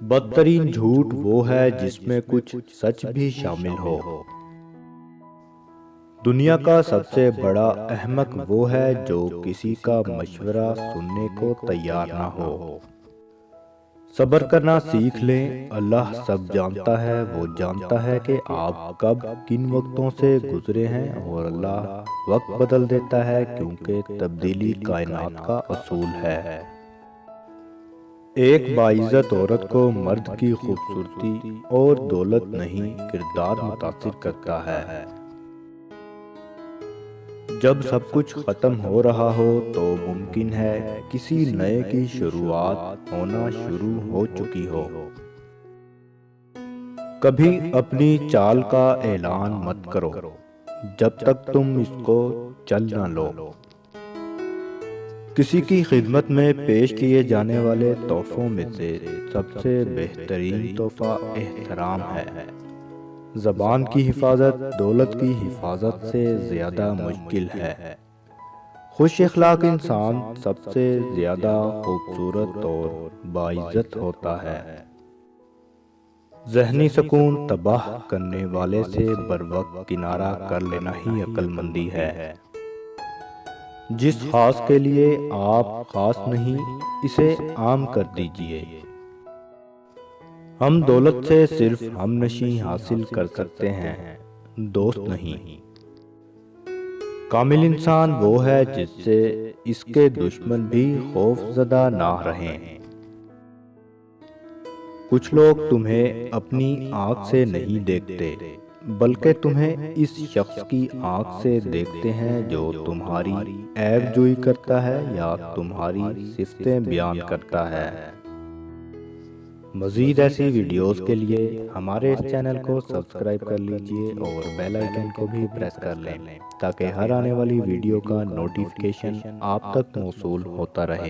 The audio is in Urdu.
بدترین جھوٹ وہ ہے جس میں کچھ سچ بھی شامل ہو۔ دنیا کا سب سے بڑا احمق وہ ہے جو کسی کا مشورہ سننے کو تیار نہ ہو۔ صبر کرنا سیکھ لیں، اللہ سب جانتا ہے۔ وہ جانتا ہے کہ آپ کب کن وقتوں سے گزرے ہیں، اور اللہ وقت بدل دیتا ہے کیونکہ تبدیلی کائنات کا اصول ہے۔ ایک باعزت عورت کو مرد کی خوبصورتی اور دولت نہیں، کردار متاثر کرتا ہے۔ جب سب کچھ ختم ہو رہا ہو تو ممکن ہے کسی نئے کی شروعات ہونا شروع ہو چکی ہو۔ کبھی اپنی چال کا اعلان مت کرو جب تک تم اس کو چل نہ لو۔ کسی کی خدمت میں پیش کیے جانے والے تحفوں میں سے سب سے بہترین تحفہ احترام ہے۔ زبان کی حفاظت دولت کی حفاظت سے زیادہ مشکل ہے۔ خوش اخلاق انسان سب سے زیادہ خوبصورت اور باعزت ہوتا ہے۔ ذہنی سکون تباہ کرنے والے سے بروقت کنارہ کر لینا ہی عقل مندی ہے۔ جس خاص کے لیے آپ خاص نہیں، اسے عام کر دیجئے۔ ہم دولت سے صرف ہم نشیں حاصل کر سکتے ہیں، دوست نہیں۔ کامل انسان وہ ہے جس سے اس کے دشمن بھی خوف زدہ نہ رہیں۔ کچھ لوگ تمہیں اپنی آنکھ سے نہیں دیکھتے، بلکہ تمہیں اس شخص کی آنکھ سے دیکھتے ہیں جو تمہاری عیب جوئی کرتا ہے یا تمہاری صفتیں بیان کرتا ہے۔ مزید ایسی ویڈیوز کے لیے ہمارے اس چینل کو سبسکرائب کر لیجئے اور بیل آئیکن کو بھی پریس کر لیں تاکہ ہر آنے والی ویڈیو کا نوٹیفیکیشن آپ تک موصول ہوتا رہے۔